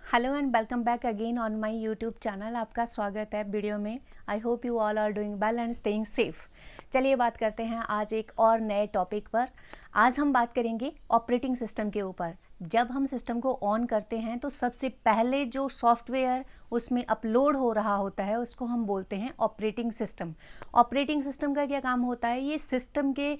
Hello and welcome back again on my YouTube channel. आपका स्वागत है वीडियो में। I hope you all are doing well and staying safe. चलिए बात करते हैं आज एक और नए टॉपिक पर। आज हम बात करेंगे ऑपरेटिंग सिस्टम के ऊपर। जब हम सिस्टम को ऑन करते हैं तो सबसे पहले जो सॉफ्टवेयर उसमें अपलोड हो रहा होता है उसको हम बोलते हैं ऑपरेटिंग सिस्टम। ऑपरेटिंग सिस्टम का क्या काम होता है? ये सिस्टम के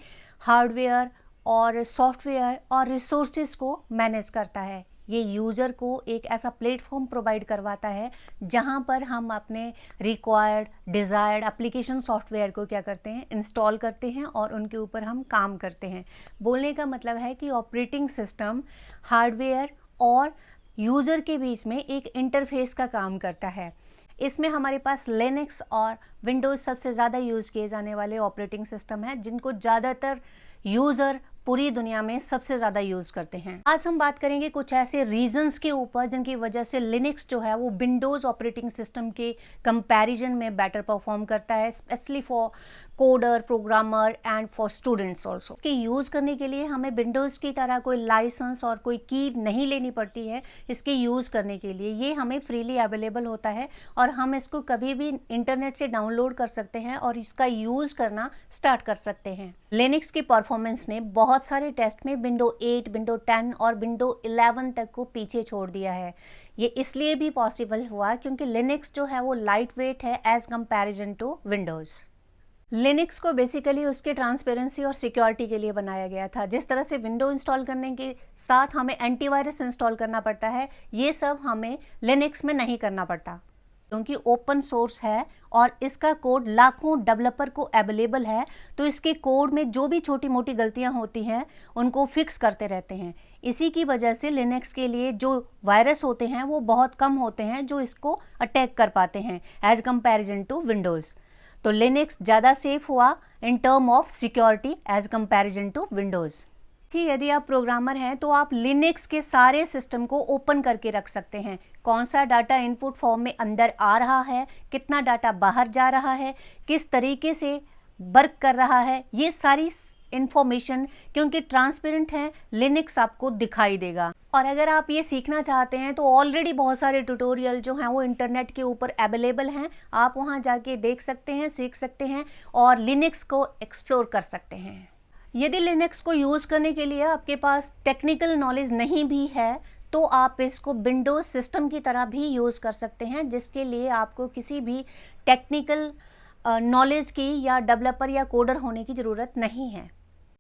हार्डवेयर और सॉफ्टवेयर और रिसोर्सेज को मैनेज करता है। ये यूज़र को एक ऐसा प्लेटफॉर्म प्रोवाइड करवाता है जहां पर हम अपने रिक्वायर्ड डिज़ायर्ड एप्लीकेशन सॉफ्टवेयर को क्या करते हैं, इंस्टॉल करते हैं और उनके ऊपर हम काम करते हैं। बोलने का मतलब है कि ऑपरेटिंग सिस्टम हार्डवेयर और यूज़र के बीच में एक इंटरफेस का काम करता है। इसमें हमारे पास लिनक्स और विंडोज़ सबसे ज़्यादा यूज़ किए जाने वाले ऑपरेटिंग सिस्टम है, जिनको ज़्यादातर यूज़र पूरी दुनिया में सबसे ज़्यादा यूज़ करते हैं। आज हम बात करेंगे कुछ ऐसे रीजंस के ऊपर जिनकी वजह से लिनक्स जो है वो विंडोज़ ऑपरेटिंग सिस्टम के कंपैरिजन में बेटर परफॉर्म करता है, specially for coder, programmer and for students also. इसके यूज़ करने के लिए हमें विंडोज़ की तरह कोई लाइसेंस और कोई की नहीं लेनी पड़ती है। इसके यूज़ करने के लिए ये हमें फ्रीली अवेलेबल होता है और हम इसको कभी भी इंटरनेट से डाउनलोड कर सकते हैं और इसका यूज़ करना स्टार्ट कर सकते हैं। लिनक्स की परफॉर्मेंस ने बहुत सारे टेस्ट में विंडो 8, विंडो 10 और विंडो 11 तक को पीछे छोड़ दिया है। ये इसलिए भी पॉसिबल हुआ क्योंकि लिनक्स जो है वो लाइट वेट है as comparison to Windows. Linux को बेसिकली उसके ट्रांसपेरेंसी और सिक्योरिटी के लिए बनाया गया था। जिस तरह से विंडो इंस्टॉल करने के साथ हमें एंटीवायरस इंस्टॉल करना पड़ता है, ये सब हमें लिनक्स में नहीं करना पड़ता क्योंकि ओपन सोर्स है और इसका कोड लाखों डेवलपर को अवेलेबल है। तो इसके कोड में जो भी छोटी मोटी गलतियां होती हैं उनको फिक्स करते रहते हैं। इसी की वजह से लिनक्स के लिए जो वायरस होते हैं वो बहुत कम होते हैं जो इसको अटैक कर पाते हैं एज कंपैरिजन टू विंडोज़। तो लिनक्स ज़्यादा सेफ हुआ in term of security as comparison to Windows. कि यदि आप प्रोग्रामर हैं तो आप लिनक्स के सारे सिस्टम को ओपन करके रख सकते हैं। कौन सा डाटा इनपुट फॉर्म में अंदर आ रहा है, कितना डाटा बाहर जा रहा है, किस तरीके से वर्क कर रहा है, ये सारी इंफॉर्मेशन क्योंकि ट्रांसपेरेंट है लिनक्स आपको दिखाई देगा। और अगर आप ये सीखना चाहते हैं तो ऑलरेडी बहुत सारे ट्यूटोरियल जो हैं वो इंटरनेट के ऊपर अवेलेबल हैं। आप वहाँ जाके देख सकते हैं, सीख सकते हैं और लिनक्स को एक्सप्लोर कर सकते हैं। यदि लिनक्स को यूज़ करने के लिए आपके पास टेक्निकल नॉलेज नहीं भी है तो आप इसको विंडोज़ सिस्टम की तरह भी यूज़ कर सकते हैं, जिसके लिए आपको किसी भी टेक्निकल नॉलेज की या डेवलपर या कोडर होने की ज़रूरत नहीं है।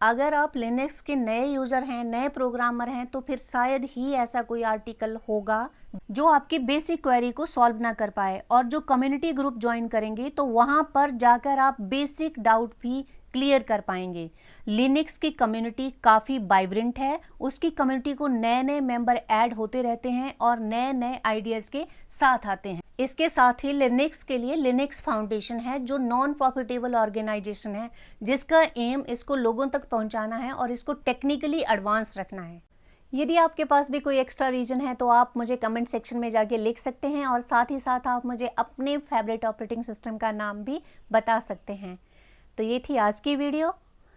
अगर आप लिनक्स के नए यूज़र हैं, नए प्रोग्रामर हैं, तो फिर शायद ही ऐसा कोई आर्टिकल होगा जो आपकी बेसिक क्वेरी को सॉल्व ना कर पाए। और जो कम्युनिटी ग्रुप ज्वाइन करेंगे तो वहाँ पर जाकर आप बेसिक डाउट भी क्लियर कर पाएंगे। लिनक्स की कम्युनिटी काफ़ी वाइब्रेंट है, उसकी कम्युनिटी को नए नए मेंबर ऐड होते रहते हैं और नए नए आइडियाज़ के साथ आते हैं। इसके साथ ही लिनक्स के लिए लिनक्स फाउंडेशन है जो नॉन प्रॉफिटेबल ऑर्गेनाइजेशन है, जिसका एम इसको लोगों तक पहुंचाना है और इसको टेक्निकली एडवांस रखना है। यदि आपके पास भी कोई एक्स्ट्रा रीजन है तो आप मुझे कमेंट सेक्शन में जाके लिख सकते हैं और साथ ही साथ आप मुझे अपने फेवरेट ऑपरेटिंग सिस्टम का नाम भी बता सकते हैं। तो ये थी आज की वीडियो।